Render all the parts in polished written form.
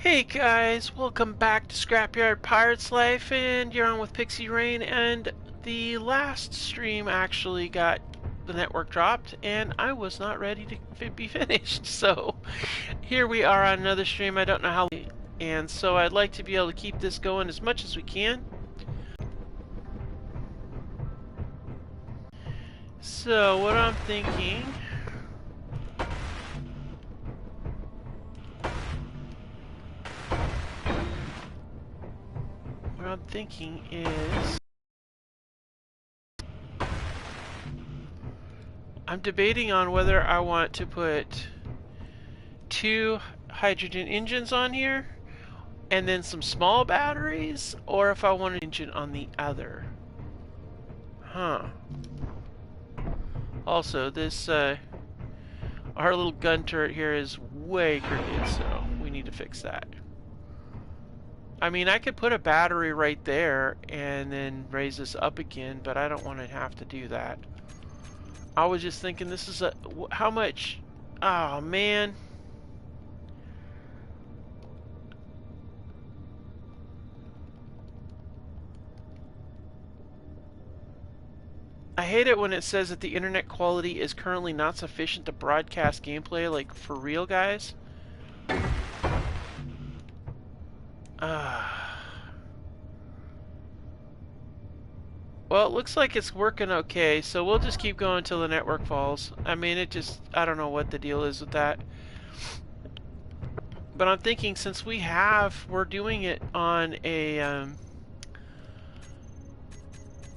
Hey guys, welcome back to Scrapyard Pirate's Life, and you're on with Pixie Rain. And the last stream actually got the network dropped, and I was not ready to be finished. So here we are on another stream. I don't know how, and so I'd like to be able to keep this going as much as we can. So what I'm thinking. What I'm thinking is I'm debating on whether I want to put 2 hydrogen engines on here and then some small batteries, or if I want an engine on the other. Also, this our little gun turret here is way crooked, so we need to fix that. I mean, I could put a battery right there and then raise this up again, but I don't want to have to do that. I was just thinking, this is how much? Oh man. I hate it when it says that the internet quality is currently not sufficient to broadcast gameplay, like, for real, guys. Well, it looks like it's working okay, so we'll just keep going until the network falls. I mean, I don't know what the deal is with that. But I'm thinking, since we're doing it on a,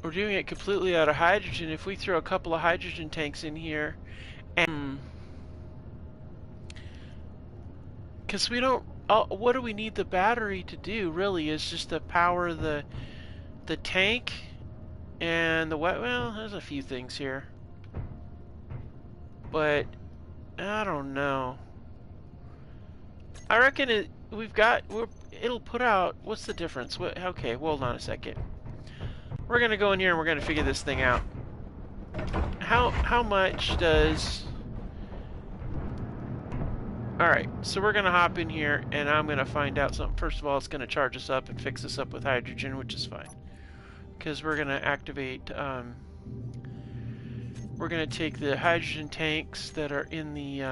we're doing it completely out of hydrogen, if we throw a couple of hydrogen tanks in here, and because we don't, what do we need the battery to do, really, is just to power the tank and the well, there's a few things here. But I don't know. I reckon it'll put out, what's the difference? Okay, hold on a second. We're gonna go in here and we're gonna figure this thing out. How much does... Alright, so we're gonna hop in here and I'm gonna find out something. First of all, it's gonna charge us up and fix us up with hydrogen, which is fine. Because we're gonna activate, we're gonna take the hydrogen tanks that are in the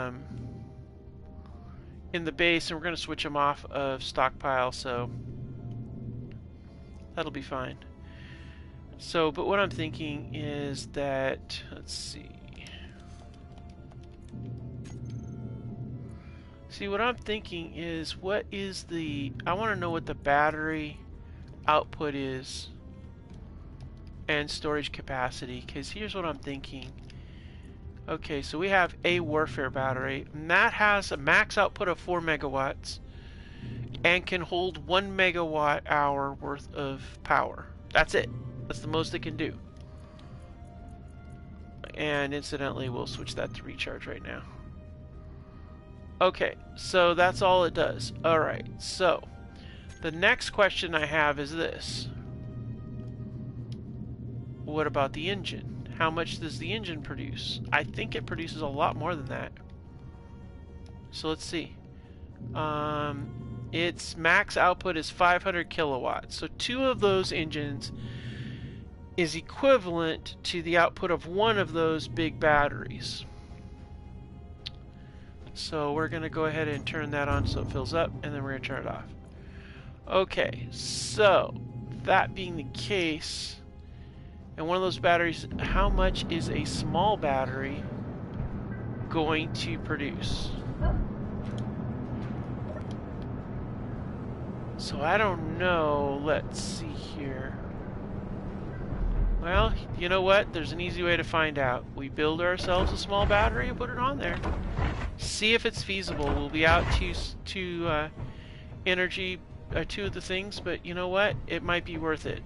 base, and we're gonna switch them off of stockpile, so that'll be fine. So, but what I'm thinking is that, let's see. See, what I'm thinking is, I want to know what the battery output is and storage capacity, because here's what I'm thinking. Okay, so we have a warfare battery, and that has a max output of 4 megawatts and can hold 1 megawatt hour worth of power. That's it. That's the most it can do. And incidentally, we'll switch that to recharge right now. Okay, so that's all it does. Alright, so the next question I have is this. What about the engine? How much does the engine produce? I think it produces a lot more than that. So let's see. Its max output is 500 kilowatts. So 2 of those engines is equivalent to the output of 1 of those big batteries. So we're going to go ahead and turn that on so it fills up, and then we're going to turn it off. Okay, so that being the case, and one of those batteries, how much is a small battery going to produce? So I don't know. Let's see here. Well, you know what? There's an easy way to find out. We build ourselves a small battery and put it on there. See if it's feasible. We'll be out two of the things, but you know what? It might be worth it.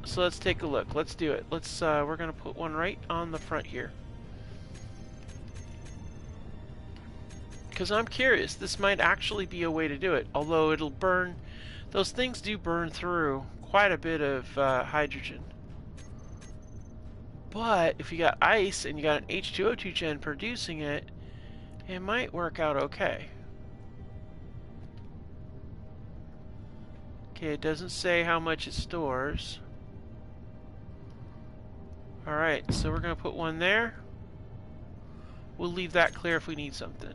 So let's take a look. Let's do it. We're gonna put one right on the front here. Because I'm curious, this might actually be a way to do it. Although it'll burn, those things do burn through quite a bit of hydrogen. But if you got ice and you got an H2O2 gen producing it, it might work out okay. Okay, it doesn't say how much it stores. Alright, so we're going to put one there. We'll leave that clear if we need something.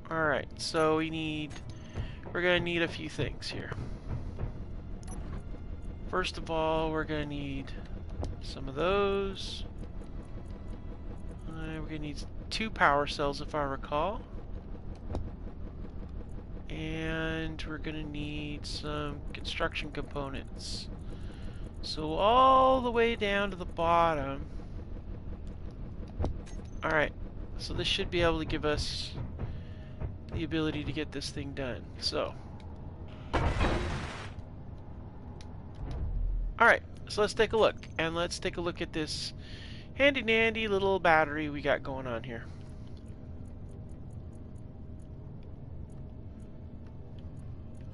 Alright, so we're going to need a few things here. First of all, we're going to need some of those. We're going to need 2 power cells if I recall. And we're going to need some construction components. So all the way down to the bottom. Alright, so this should be able to give us the ability to get this thing done. So, alright, so let's take a look. And let's take a look at this handy dandy little battery we got going on here.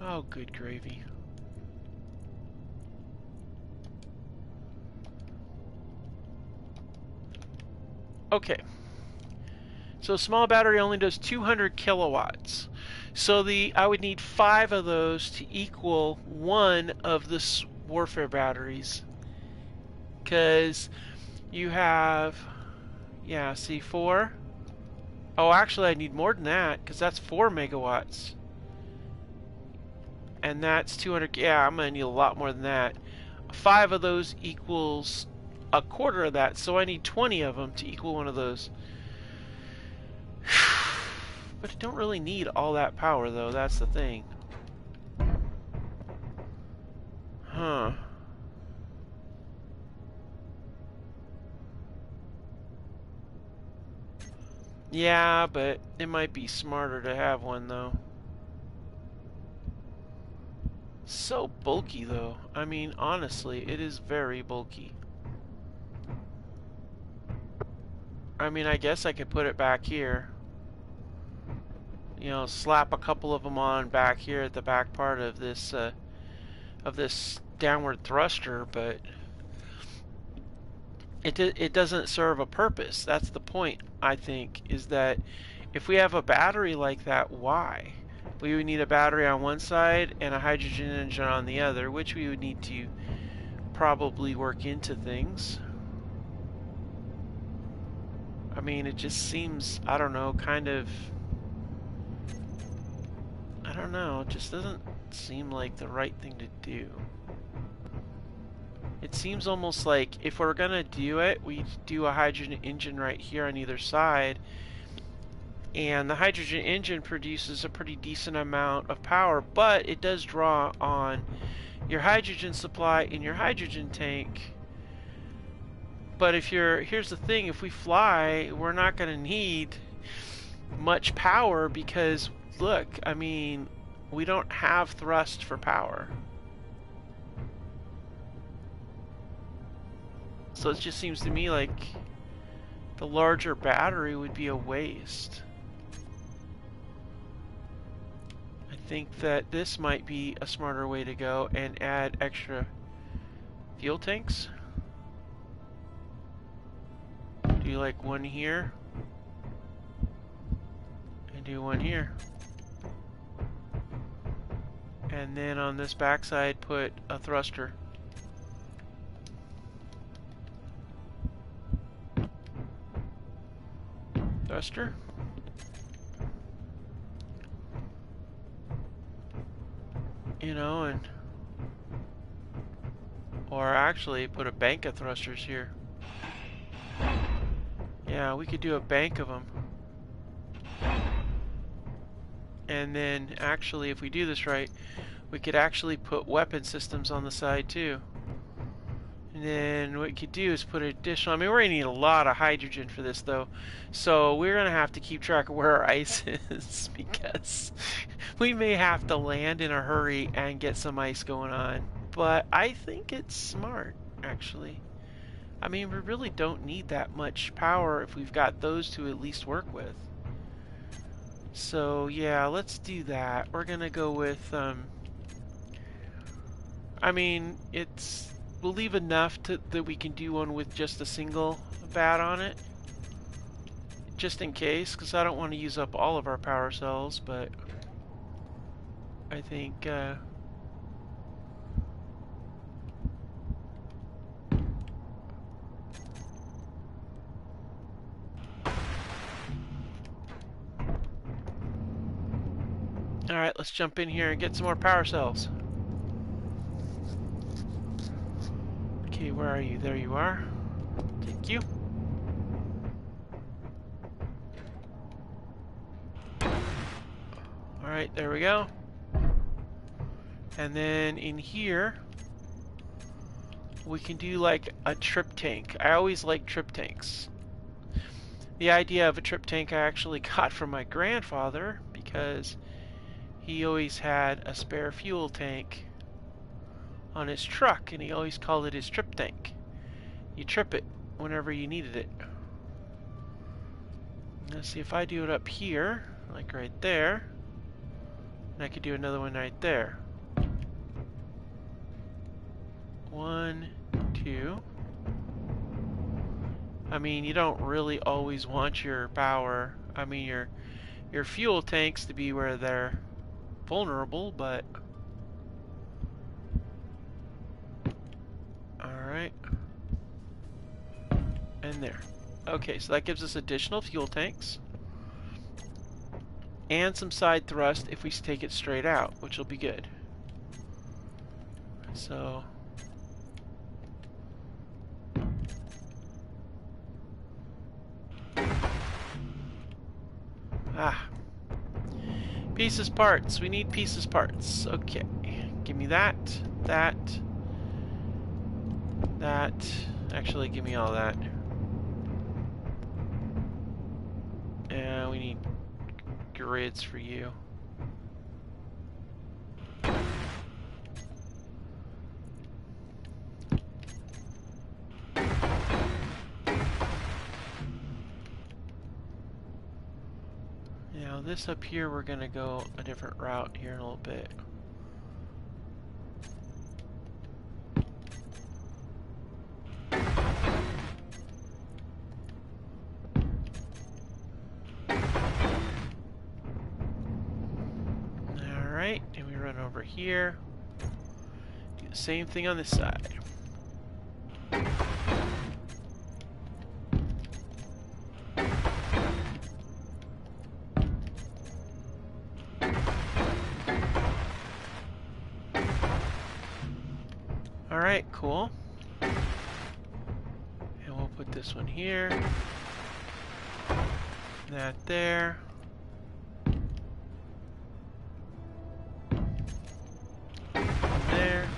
Oh, good gravy. Okay. So small battery only does 200 kilowatts. So I would need 5 of those to equal one of the warfare batteries. Because you have, yeah, see, 4. Oh, actually I need more than that, because that's 4 megawatts. And that's 200, yeah, I'm going to need a lot more than that. 5 of those equals a quarter of that, so I need 20 of them to equal one of those. But I don't really need all that power, though, that's the thing. Huh. Yeah, but it might be smarter to have one, though. So bulky, though. I mean, honestly, it is very bulky. I mean, I guess I could put it back here. You know, slap a couple of them on back here at the back part of this downward thruster, but it doesn't serve a purpose. That's the point, I think, is that if we have a battery like that, why? We would need a battery on one side and a hydrogen engine on the other, which we would need to probably work into things. I mean, it just seems, I don't know, kind of, I don't know, it just doesn't seem like the right thing to do. It seems almost like if we're gonna do it, we do a hydrogen engine right here on either side, and the hydrogen engine produces a pretty decent amount of power, but it does draw on your hydrogen supply in your hydrogen tank. But here's the thing, if we fly, we're not going to need much power because, look, I mean, we don't have thrust for power. So it just seems to me like the larger battery would be a waste. I think that this might be a smarter way to go and add extra fuel tanks. Do like one here and do one here, and then on this backside put a thruster. You know, and or actually put a bank of thrusters here. Yeah, we could do a bank of them. And then actually, if we do this right, we could actually put weapon systems on the side too. And then what we could do is put additional, I mean, we're going to need a lot of hydrogen for this though. So we're going to have to keep track of where our ice is because we may have to land in a hurry and get some ice going on. But I think it's smart, actually. I mean, we really don't need that much power if we've got those to at least work with. So yeah, let's do that. We're gonna go with, I mean, we'll leave enough that we can do one with just a single bat on it. Just in case, because I don't want to use up all of our power cells, but I think alright, let's jump in here and get some more power cells. Okay, where are you? There you are. Thank you. Alright, there we go. And then in here, we can do like a trip tank. I always like trip tanks. The idea of a trip tank I actually got from my grandfather because he always had a spare fuel tank on his truck and he always called it his trip tank. You trip it whenever you needed it. Let's see if I do it up here, like right there. And I could do another one right there. 1, 2. I mean, you don't really always want your power, I mean your fuel tanks to be where they're vulnerable, but alright. And there. Okay, so that gives us additional fuel tanks. And some side thrust if we take it straight out, which will be good. So pieces, parts. We need pieces, parts. Okay. Give me that. That. Actually, give me all that. And we need grids for you. Now this up here, we're gonna go a different route here in a little bit. Alright, and we run over here. Do the same thing on this side. Alright, cool. And we'll put this one here. That there. There.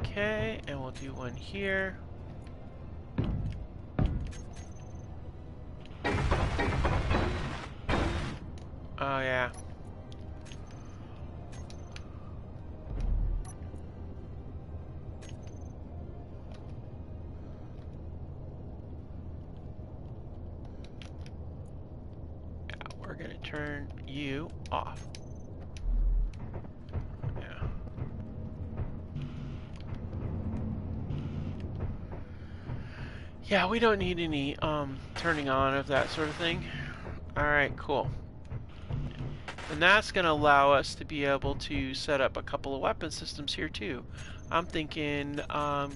Okay, and we'll do one here. Oh yeah. We're gonna turn you off. Yeah. Yeah, we don't need any turning on of that sort of thing. Alright, cool. And that's going to allow us to be able to set up a couple of weapon systems here too. I'm thinking,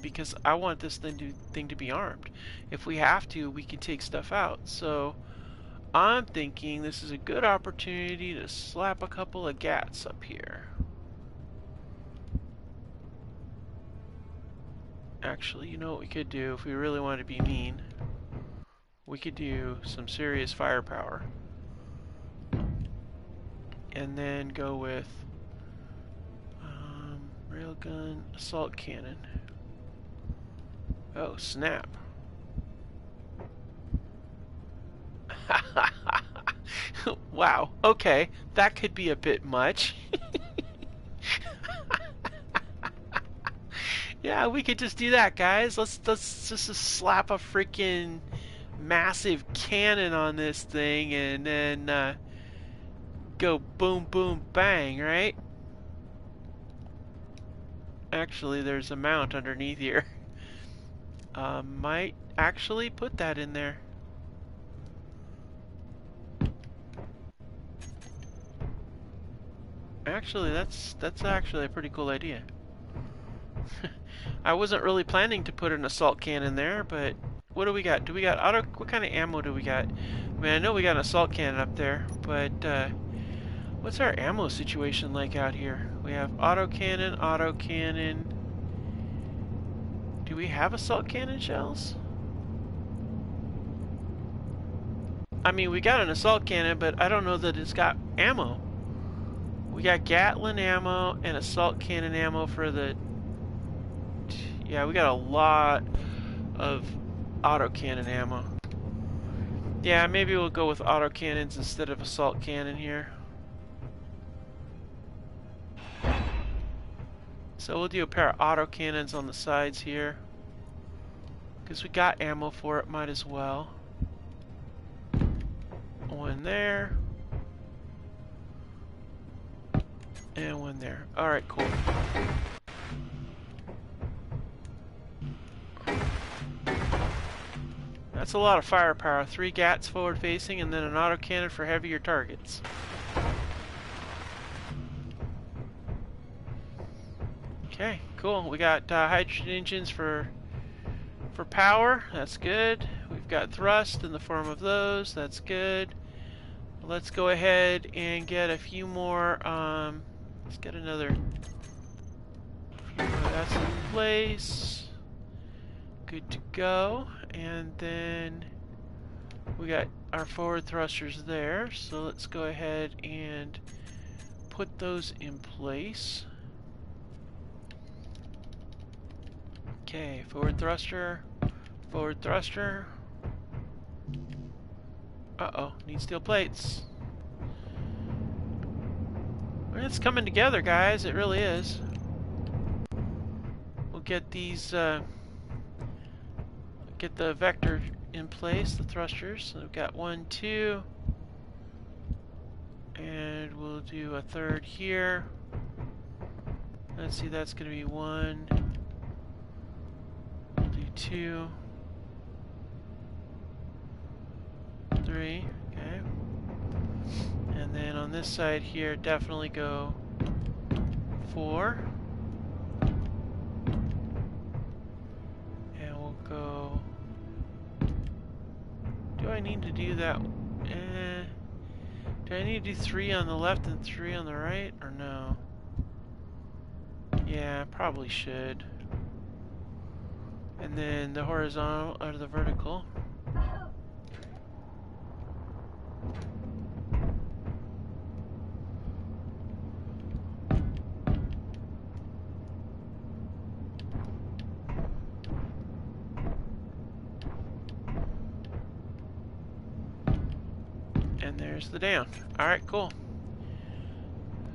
because I want this thing to be armed. If we have to, we can take stuff out. So I'm thinking this is a good opportunity to slap a couple of GATs up here. Actually, you know what we could do if we really want to be mean? We could do some serious firepower. And then go with railgun, assault cannon. Oh, snap. Wow, okay, that could be a bit much. Yeah, we could just do that, guys. Let's just slap a freaking massive cannon on this thing and then go boom, boom, bang, right? Actually, there's a mount underneath here. Might actually put that in there. Actually, that's actually a pretty cool idea. I wasn't really planning to put an assault cannon there, but what do we got? Do we got auto? What kind of ammo do we got? I mean, I know we got an assault cannon up there, but what's our ammo situation like out here? We have auto cannon, auto cannon. Do we have assault cannon shells? I mean, we got an assault cannon, but I don't know that it's got ammo. We got Gatling ammo and assault cannon ammo for the... Yeah, we got a lot of autocannon ammo. Yeah, maybe we'll go with autocannons instead of assault cannon here. So we'll do a pair of autocannons on the sides here. Because we got ammo for it, might as well. One there. And one there. Alright, cool. That's a lot of firepower. 3 GATs forward facing and then an autocannon for heavier targets. Okay, cool. We got hydrogen engines for power. That's good. We've got thrust in the form of those. That's good. Let's go ahead and get a few more. Let's get another. That's in place. Good to go. And then we got our forward thrusters there. So let's go ahead and put those in place. Okay, forward thruster. Forward thruster. Uh-oh, need steel plates. It's coming together, guys. It really is. We'll get these, get the vector in place, the thrusters. So we've got 1, 2. And we'll do a third here. Let's see, that's going to be 1. We'll do 2. 3, okay. And then on this side here, definitely go 4. And we'll go... Do I need to do that? Do I need to do 3 on the left and 3 on the right, or no? Yeah, probably should. And then the horizontal, or the vertical. And there's the down. Alright, cool.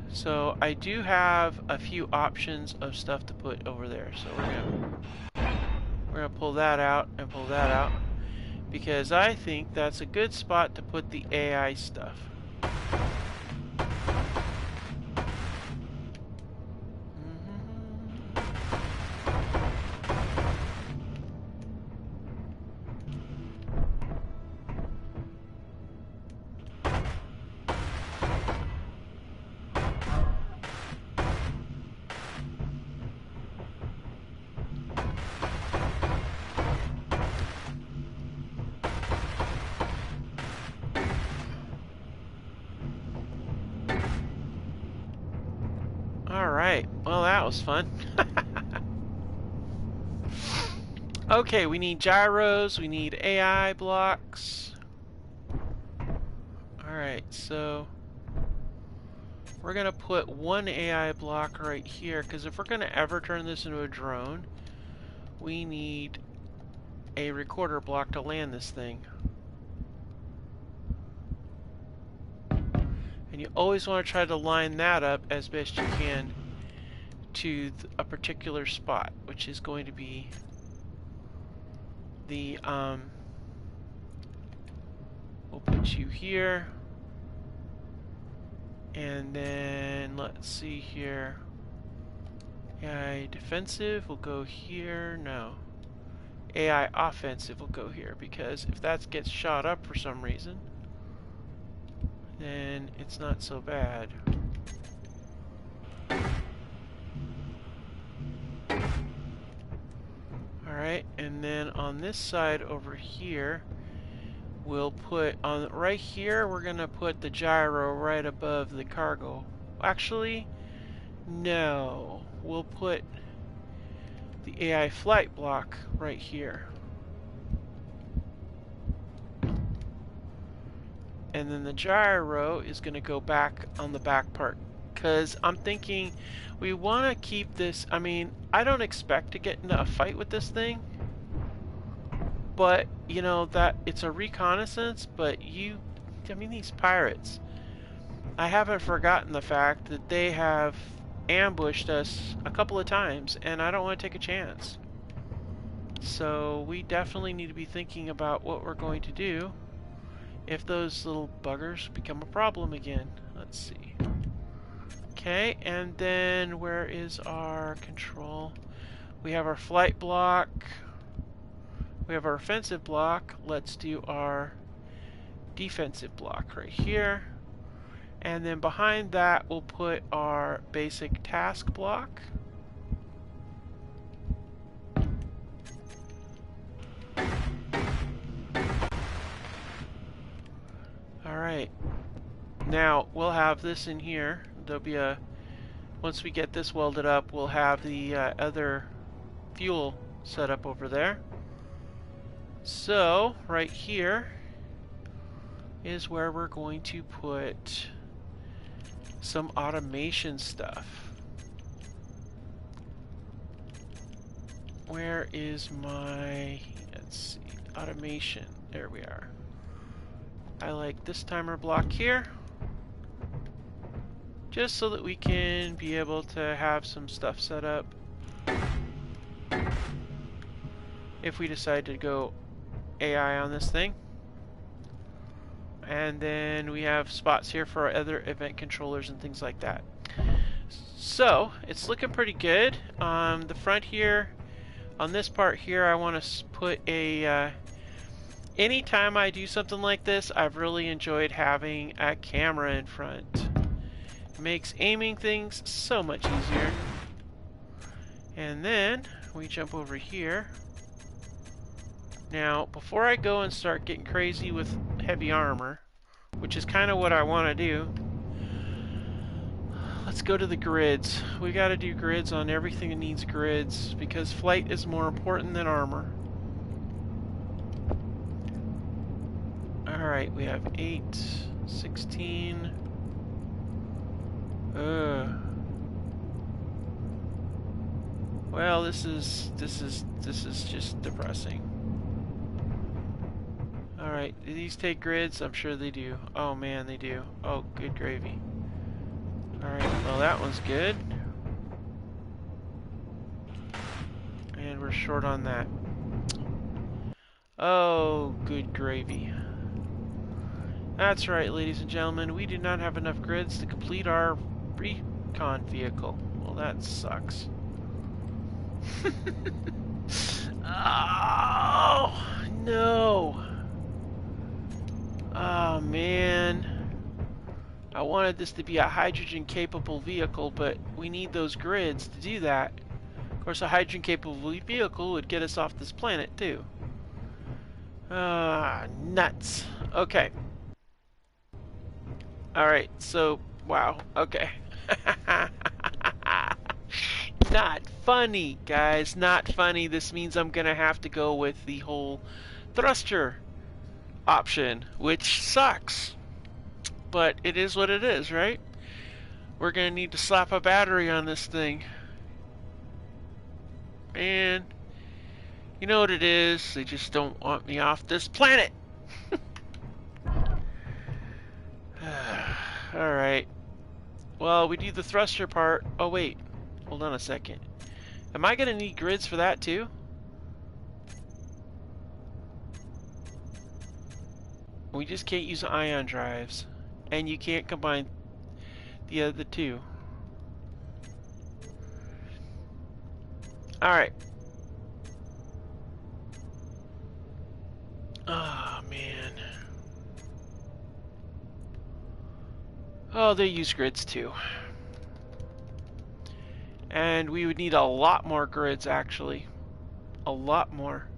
So I do have a few options of stuff to put over there. So we're gonna pull that out and pull that out, because I think that's a good spot to put the AI stuff. Alright, well that was fun. Okay, we need gyros, we need AI blocks. Alright, so we're gonna put 1 AI block right here, because if we're gonna ever turn this into a drone, we need a recorder block to land this thing. And you always want to try to line that up as best you can to a particular spot, which is going to be the, we'll put you here, and then let's see here, AI defensive will go here, no, AI offensive will go here, because if that gets shot up for some reason, then it's not so bad. And then on this side over here, we'll put on right here, we're gonna put the gyro right above the cargo. Actually, no, we'll put the AI flight block right here. And then the gyro is gonna go back on the back part. Because I'm thinking we want to keep this. I mean, I don't expect to get into a fight with this thing, but you know that it's a reconnaissance. But I mean, these pirates, I haven't forgotten the fact that they have ambushed us a couple of times, and I don't want to take a chance. So we definitely need to be thinking about what we're going to do if those little buggers become a problem again. Let's see. Okay, and then where is our control? We have our flight block. We have our offensive block. Let's do our defensive block right here. And then behind that, we'll put our basic task block. Alright. Now, we'll have this in here. There'll be a... Once we get this welded up, we'll have the other fuel set up over there. So, right here is where we're going to put some automation stuff. Where is my... Let's see. Automation. There we are. I like this timer block here, just so that we can be able to have some stuff set up if we decide to go AI on this thing. And then we have spots here for our other event controllers and things like that. So it's looking pretty good. The front here, on this part here, I want to put a anytime I do something like this, I've really enjoyed having a camera in front. It makes aiming things so much easier. And then we jump over here. Now, before I go and start getting crazy with heavy armor, which is kind of what I want to do, let's go to the grids. We got to do grids on everything that needs grids, because flight is more important than armor. Alright, we have 8, 16. Well, this is just depressing. Alright, do these take grids? I'm sure they do. Oh man, they do. Oh, good gravy. Alright, well that one's good. And we're short on that. Oh, good gravy. That's right, ladies and gentlemen, we do not have enough grids to complete our recon vehicle. Well, that sucks. Oh, no. Oh, man. I wanted this to be a hydrogen-capable vehicle, but we need those grids to do that. Of course, a hydrogen-capable vehicle would get us off this planet, too. Nuts. Okay. Alright, so, wow, okay. Not funny, guys, not funny. This means I'm gonna have to go with the whole thruster option, which sucks. But it is what it is, right? We're gonna need to slap a battery on this thing. And you know what it is? They just don't want me off this planet. Alright. Well, we do the thruster part. Oh, wait. Hold on a second. Am I going to need grids for that, too? We just can't use ion drives. And you can't combine the other two. Alright. Oh, man. Oh, they use grids too. And we would need a lot more grids, actually. A lot more.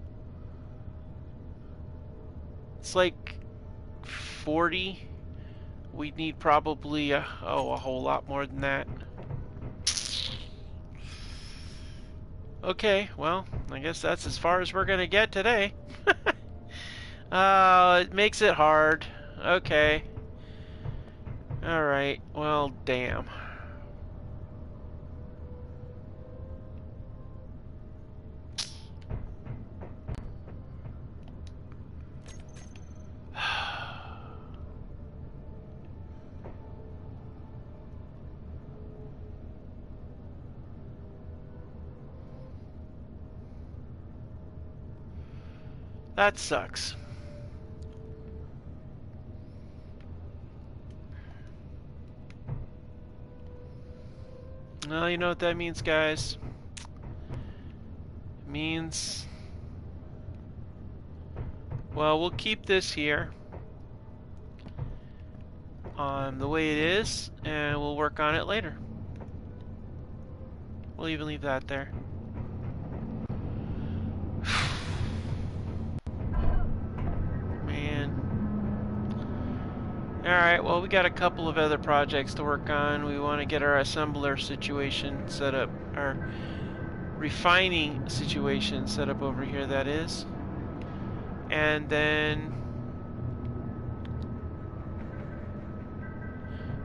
It's like 40. We'd need probably a whole lot more than that. Okay, well, I guess that's as far as we're gonna get today. It makes it hard. Okay. Alright, well, damn. That sucks. Well, you know what that means, guys? It means... Well, we'll keep this here the way it is, and we'll work on it later. We'll even leave that there. Man. Alright, well, we got a couple of other projects to work on. We want to get our assembler situation set up, our refining situation set up over here, that is. And then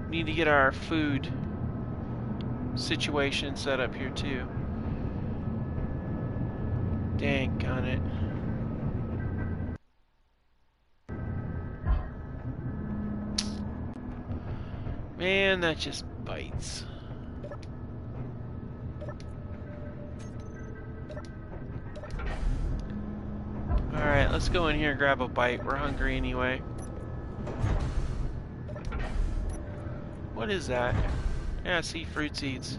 need to get our food situation set up here too. Dang on it. Man, that just bites. Alright, let's go in here and grab a bite. We're hungry anyway. What is that? Yeah, see, fruit seeds.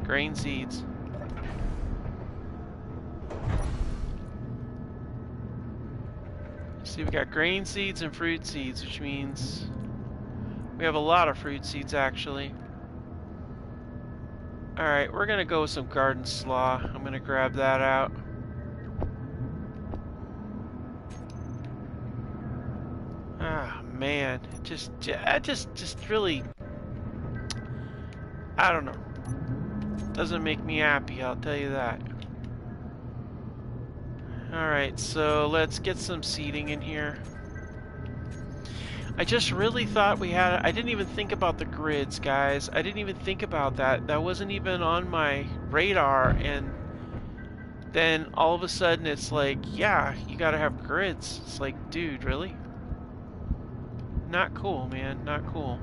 Grain seeds. See, we got grain seeds and fruit seeds, which means we have a lot of fruit seeds, actually. Alright, we're gonna go with some garden slaw. I'm gonna grab that out. Ah, man. Just really... I don't know. Doesn't make me happy, I'll tell you that. Alright, so let's get some seeding in here. I just really thought we had... I didn't even think about the grids, guys. I didn't even think about that. That wasn't even on my radar, and then all of a sudden it's like, yeah, you gotta have grids. It's like, dude, really? Not cool, man. Not cool.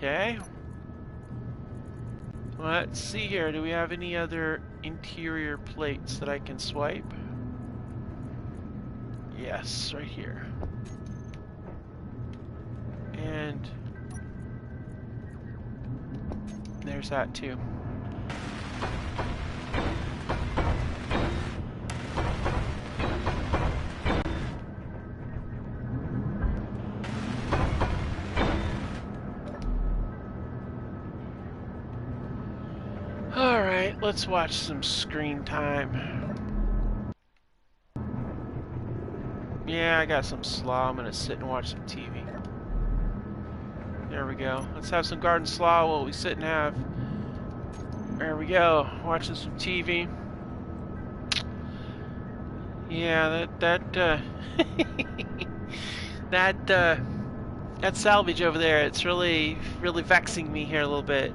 Okay. Let's see here. Do we have any other interior plates that I can swipe? Yes, right here. And there's that too. Alright, let's watch some screen time. Yeah, I got some slaw. I'm gonna sit and watch some TV. There we go. Let's have some garden slaw while we sit and have. There we go. Watching some TV. Yeah, that salvage over there, it's really vexing me here a little bit.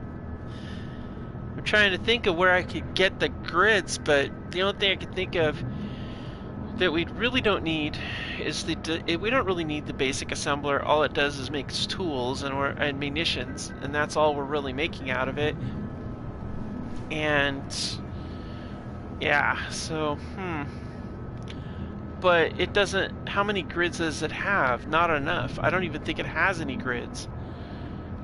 I'm trying to think of where I could get the grids, but the only thing I can think of that we really don't need is we don't really need the basic assembler. All it does is makes tools and munitions, and that's all we're really making out of it. And yeah, so but it doesn't how many grids does it have? Not enough. I don't even think it has any grids.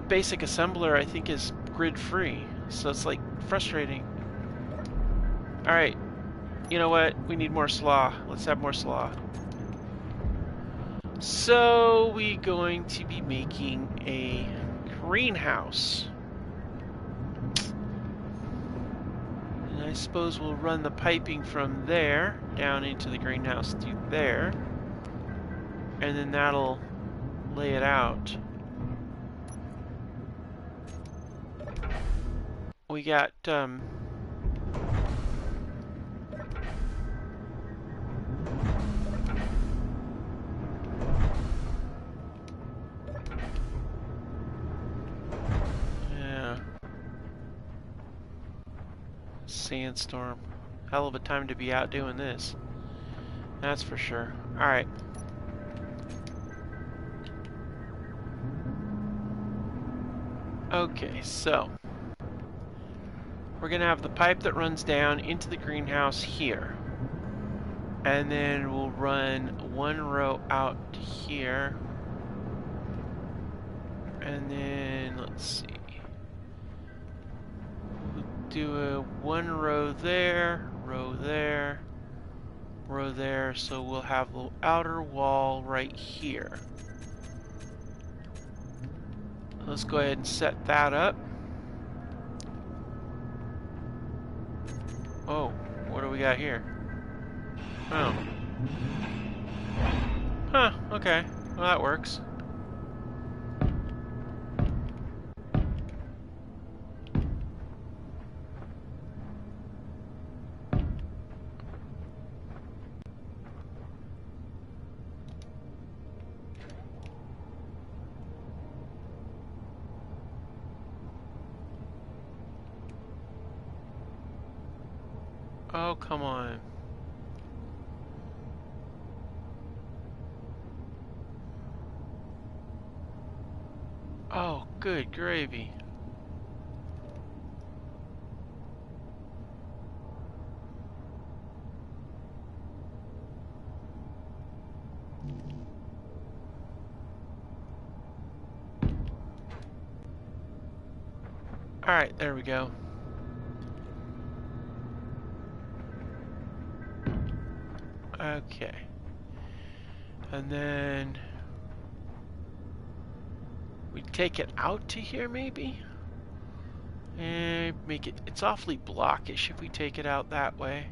Basic assembler, I think, is grid free, so it's like frustrating. Alright, you know what? We need more slaw. Let's have more slaw. So we're going to be making a greenhouse. And I suppose we'll run the piping from there down into the greenhouse to there. And then that'll lay it out. We got yeah, sandstorm. Hell of a time to be out doing this. That's for sure. All right. Okay, so we're gonna have the pipe that runs down into the greenhouse here. And then we'll run one row out here. And then, let's see. We'll do a one row there, row there, row there. So we'll have the outer wall right here. Let's go ahead and set that up. Oh, what do we got here? Oh. Huh, okay. Well, that works. Oh, come on. Oh, good gravy. All right, there we go. Okay. And then we take it out to here maybe? And make it, it's awfully blockish if we take it out that way.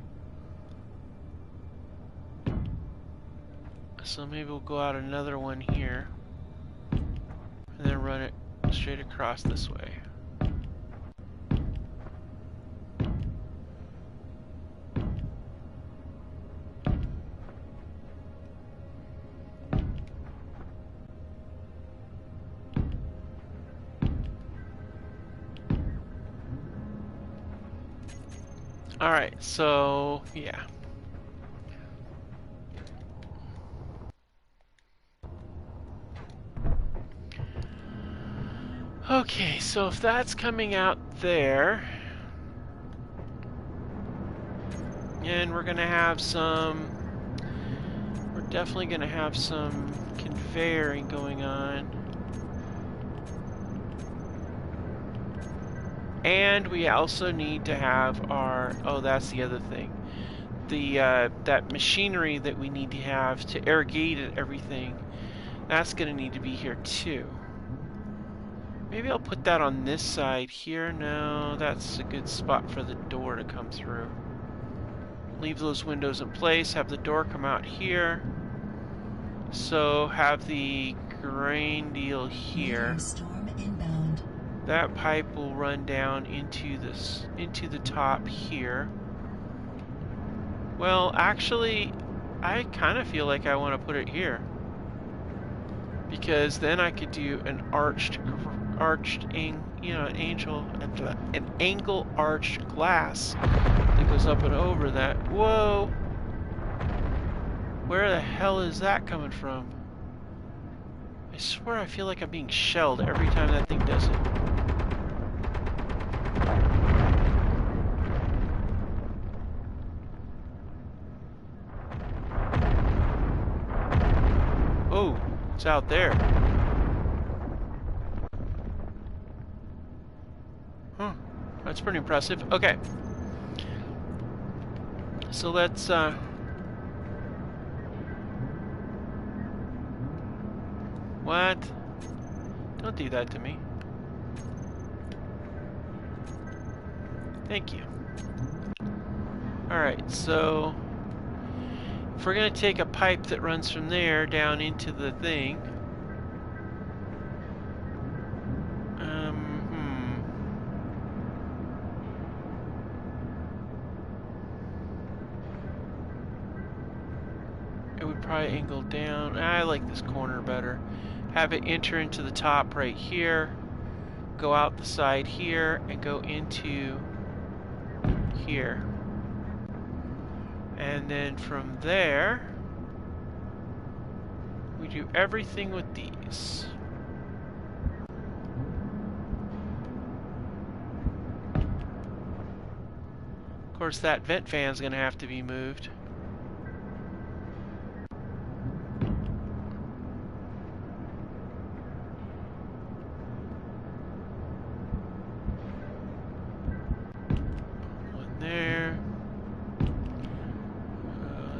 So maybe we'll go out another one here. And then run it straight across this way. Alright, so, yeah. Okay, so if that's coming out there, and we're gonna have some, we're definitely gonna have some conveying going on. And we also need to have our, oh, that's the other thing. The, that machinery that we need to have to irrigate everything, that's gonna need to be here too. Maybe I'll put that on this side here. No, that's a good spot for the door to come through. Leave those windows in place, have the door come out here. So have the grain deal here. That pipe will run down into this, into the top here. Well, actually, I kind of feel like I want to put it here, because then I could do an an angle arched glass that goes up and over that. Whoa! Where the hell is that coming from? I swear I feel like I'm being shelled every time that thing does it. It's out there. Huh. That's pretty impressive. Okay. So let's what? Don't do that to me. Thank you. Alright, so if we're going to take a pipe that runs from there down into the thing, it would probably angle down. I like this corner better. Have it enter into the top right here, go out the side here, and go into here. And then from there, we do everything with these. Of course, that vent fan's gonna have to be moved. One there.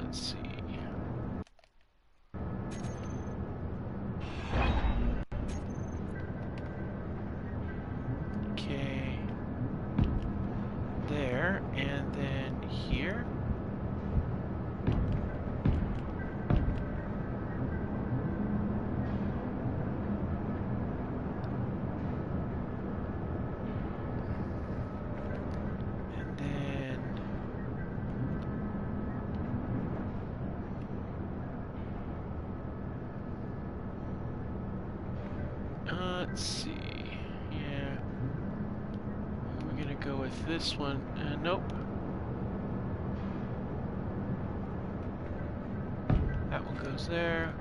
Let's see. Okay. There, and then here. And then let's see. Yeah. We're gonna go with this one. Nope. That one goes there.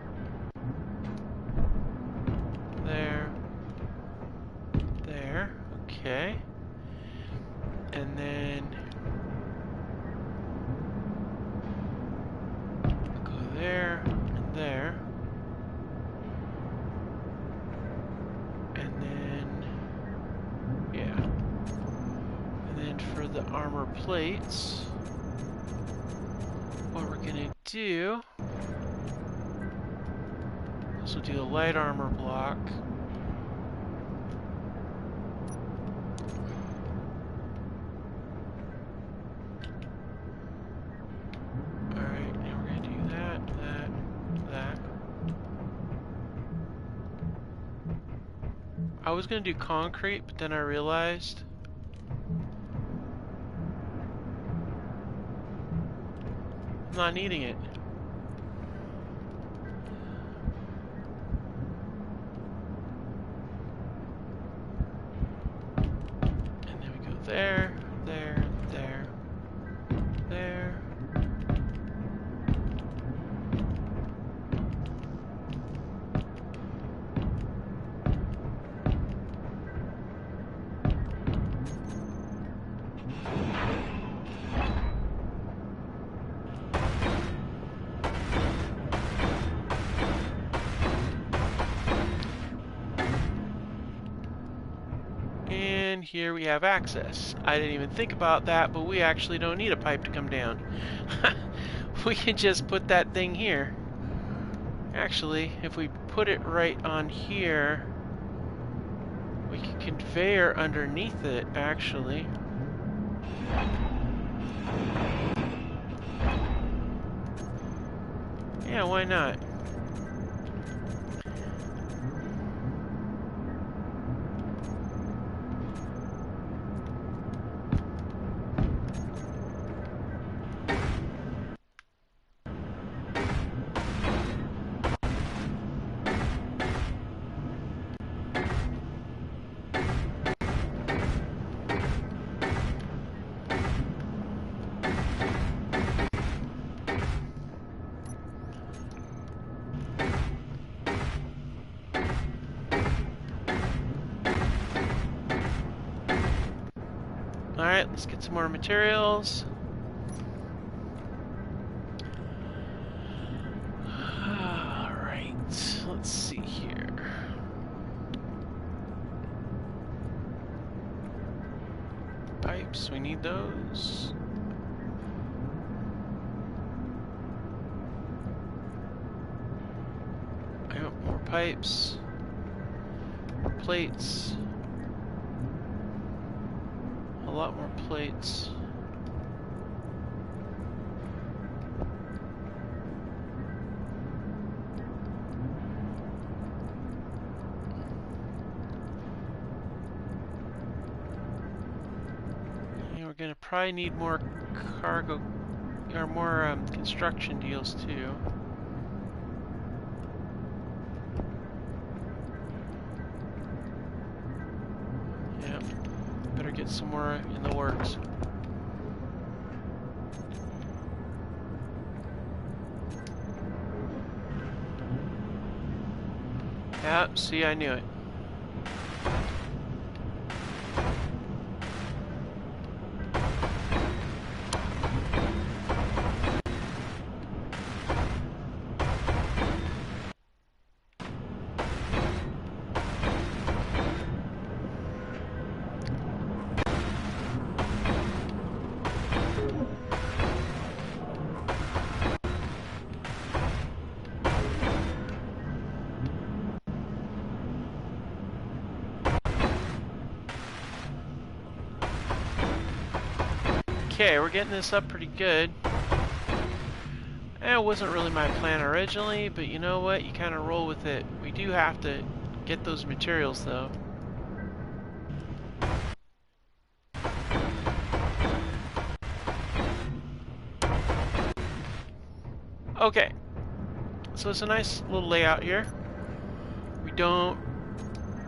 There. There. Okay. And then go there and there. And then, yeah. And then for the armor plates, what we're gonna do, this will do a light armor block. Alright, and we're gonna do that, that. I was gonna do concrete, but then I realized I'm not needing it. And then we go there, there, there, there. And here we have access. I didn't even think about that, but we actually don't need a pipe to come down. We can just put that thing here. Actually, if we put it right on here, we can conveyor underneath it, actually. Yeah, why not? Alright, let's get some more materials. Alright, let's see here. Pipes, we need those. I want more pipes. Plates. A lot more plates. And we're gonna probably need more cargo or more construction deals too. Yep, better get some more in the works. Yeah, see, I knew it. Okay, we're getting this up pretty good. It wasn't really my plan originally, but you know what? You kind of roll with it. We do have to get those materials, though. Okay, so it's a nice little layout here.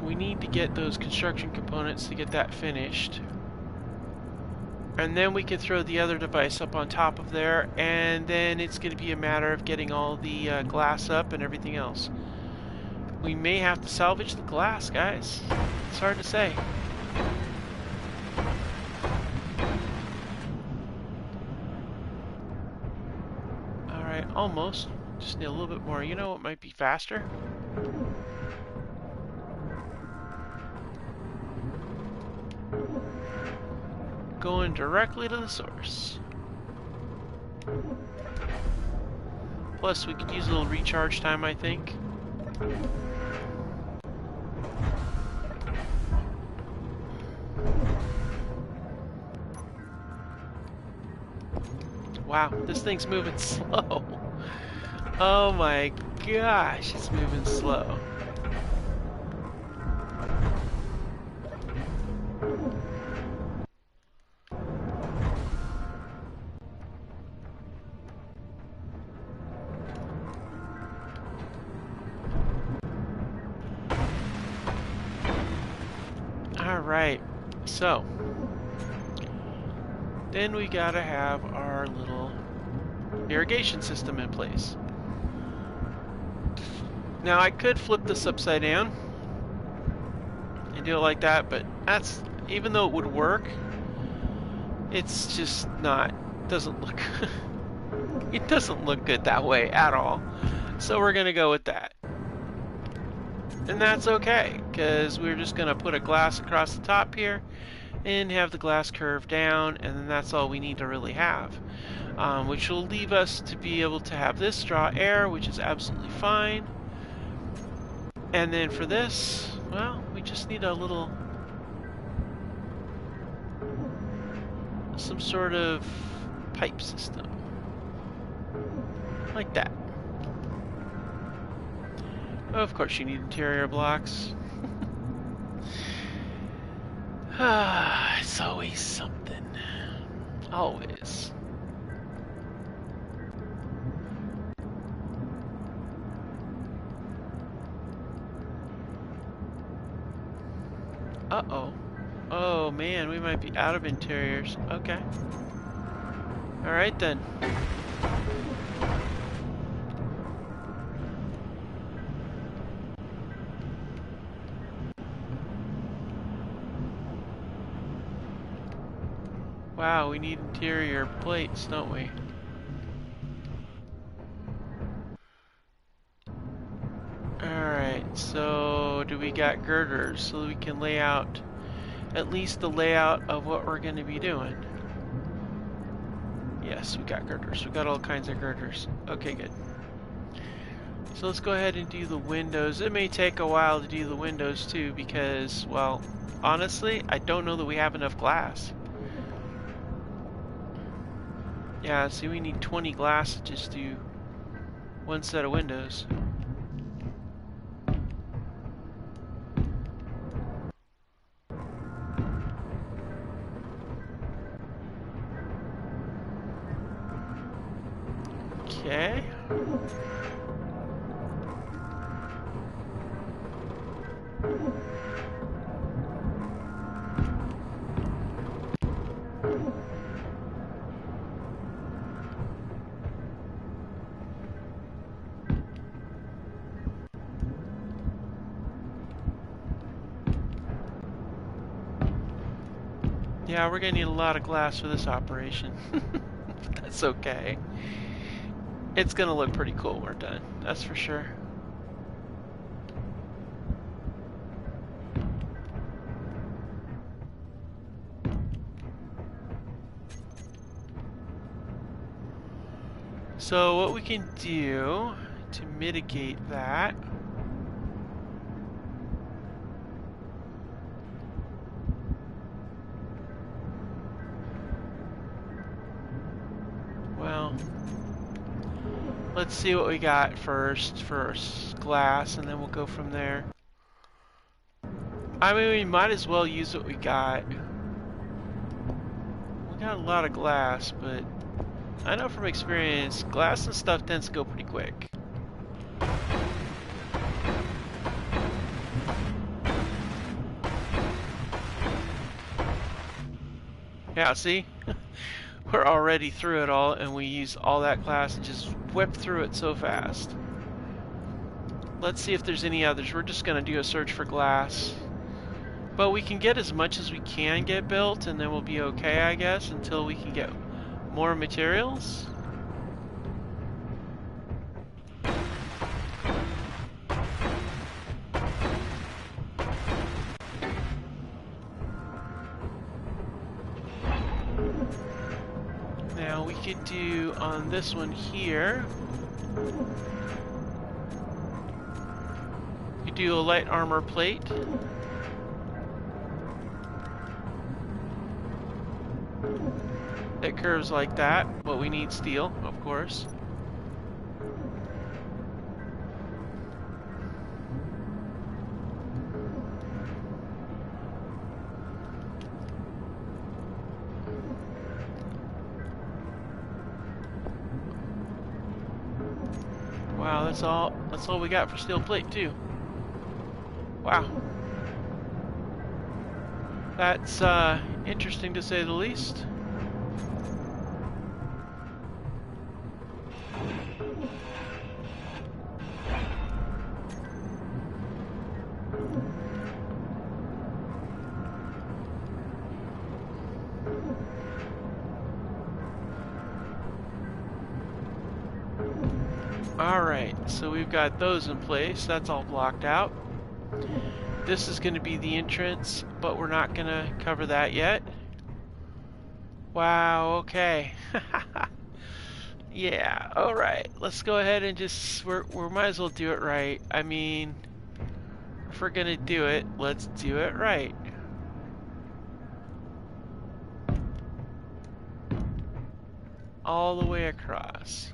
We need to get those construction components to get that finished. And then we could throw the other device up on top of there, and then it's going to be a matter of getting all the glass up and everything else. We may have to salvage the glass, guys. It's hard to say. Alright, almost. Just need a little bit more. You know what might be faster? Going directly to the source. Plus, we could use a little recharge time, I think. Wow, this thing's moving slow. Oh my gosh, it's moving slow. Alright, so then we gotta have our little irrigation system in place. Now I could flip this upside down and do it like that, but that's, even though it would work, it's just not, doesn't look it doesn't look good that way at all. So we're gonna go with that. And that's okay, because we're just gonna put a glass across the top here and have the glass curve down, and then that's all we need to really have. Which will leave us to be able to have this draw air, which is absolutely fine. And then for this, well, we just need a little, some sort of pipe system. Like that. Of course you need interior blocks. It's always something. Always. Uh-oh. Oh man, we might be out of interiors. Okay. Alright then. Wow, we need interior plates, don't we? So do we got girders so that we can lay out at least the layout of what we're going to be doing? Yes, we got girders. We got all kinds of girders. Okay, good. So let's go ahead and do the windows. It may take a while to do the windows too because, well, honestly, I don't know that we have enough glass. Yeah, see, we need 20 glass to just do one set of windows. Okay. Yeah, we're gonna need a lot of glass for this operation. But that's okay. It's gonna look pretty cool when we're done, that's for sure. So what we can do to mitigate that, well, let's see what we got first for glass, and then we'll go from there. I mean, we might as well use what we got. We got a lot of glass, but I know from experience, glass and stuff tends to go pretty quick. Yeah, see? We're already through it all, and we use all that glass and just whip through it so fast. Let's see if there's any others. We're just going to do a search for glass. But we can get as much as we can get built, and then we'll be okay, I guess, until we can get more materials. Now we could do on this one here, you do a light armor plate. It curves like that, but we need steel, of course. Wow, that's all we got for steel plate too. Wow. That's interesting to say the least. Alright, so we've got those in place. That's all blocked out. This is going to be the entrance, but we're not going to cover that yet. Wow, okay. Yeah, alright. Let's go ahead and just, we might as well do it right. I mean, if we're going to do it, let's do it right. All the way across.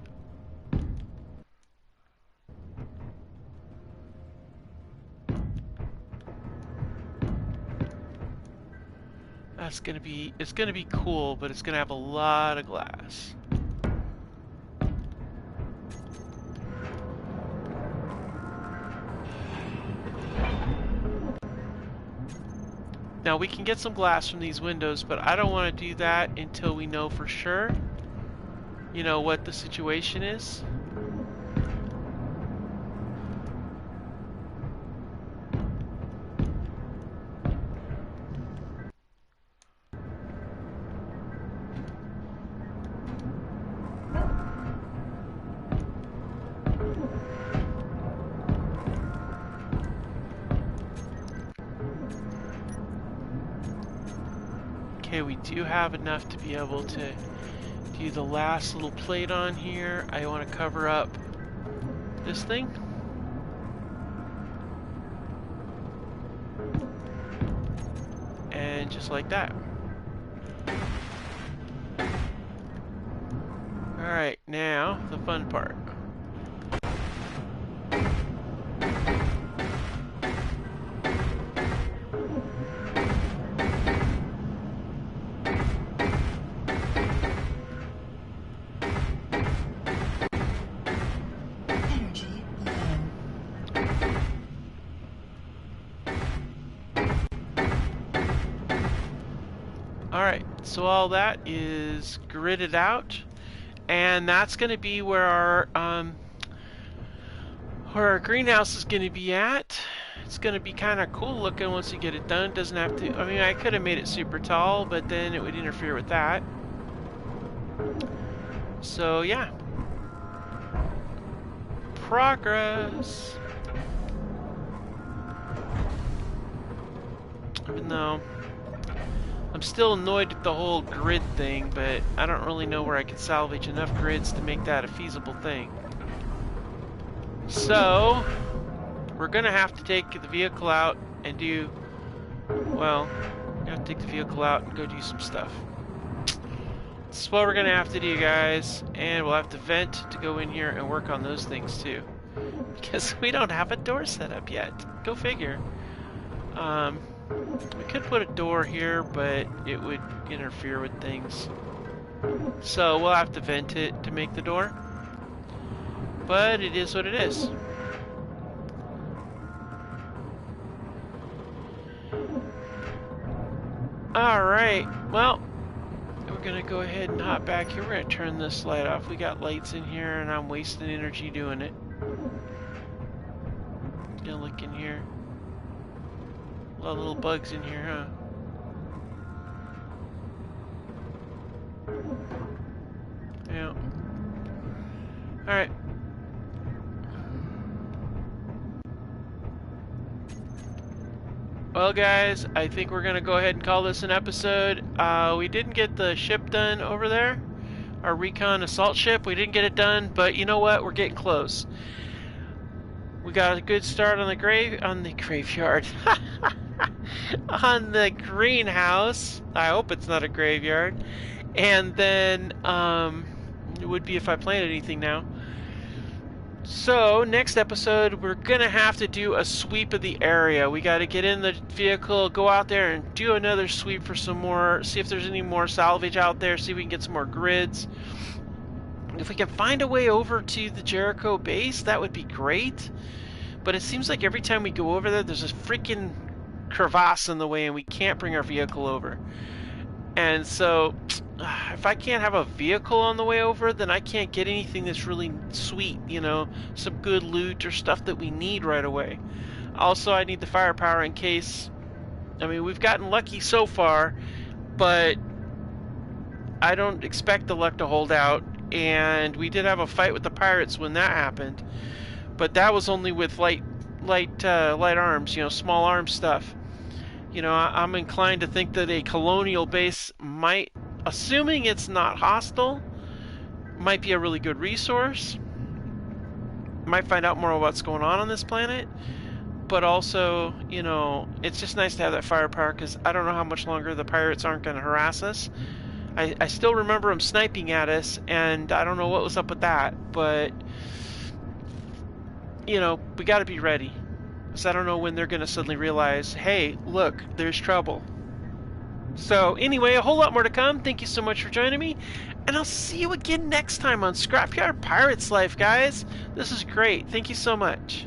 That's gonna be, it's gonna be cool, but it's gonna have a lot of glass. Now we can get some glass from these windows, but I don't want to do that until we know for sure, you know, what the situation is. do have enough to be able to do the last little plate on here. I want to cover up this thing. And just like that. Alright, now the fun part. Alright, so all that is gridded out, and that's going to be where our greenhouse is going to be at. It's going to be kind of cool looking once you get it done. Doesn't have to, I mean, I could have made it super tall, but then it would interfere with that. So yeah, progress. Even though I'm still annoyed at the whole grid thing, but I don't really know where I could salvage enough grids to make that a feasible thing. So, we're gonna have to take the vehicle out and do, well, we have to take the vehicle out and go do some stuff. That's what we're gonna have to do, guys, and we'll have to vent to go in here and work on those things too. Because we don't have a door set up yet. Go figure. We could put a door here, but it would interfere with things. So we'll have to vent it to make the door. But it is what it is. Alright, well, we're going to go ahead and hop back here. We're going to turn this light off. We got lights in here, and I'm wasting energy doing it. Gonna look in here. A lot of little bugs in here, huh? Yeah. Alright. Well, guys, I think we're going to go ahead and call this an episode. We didn't get the ship done over there. Our recon assault ship. We didn't get it done, but you know what? We're getting close. We got a good start on the graveyard. On the greenhouse. I hope it's not a graveyard. And then it would be if I planted anything now. So next episode we're gonna have to do a sweep of the area. We got to get in the vehicle, go out there and do another sweep for some more, see if there's any more salvage out there, see if we can get some more grids. If we can find a way over to the Jericho base, that would be great. But it seems like every time we go over there, there's a freaking crevasse in the way and we can't bring our vehicle over. And so, if I can't have a vehicle on the way over, then I can't get anything that's really sweet, you know, some good loot or stuff that we need right away. Also, I need the firepower in case, I mean, we've gotten lucky so far, but I don't expect the luck to hold out. And we did have a fight with the pirates when that happened, but that was only with light arms, you know, small arms stuff. You know, I'm inclined to think that a colonial base might, assuming it's not hostile, might be a really good resource. Might find out more about what's going on this planet, but also, you know, it's just nice to have that firepower because I don't know how much longer the pirates aren't going to harass us. I still remember them sniping at us, and I don't know what was up with that, but, you know, we got to be ready. Because I don't know when they're going to suddenly realize, hey, look, there's trouble. So, anyway, a whole lot more to come. Thank you so much for joining me, and I'll see you again next time on Scrapyard Pirates Life, guys. This is great. Thank you so much.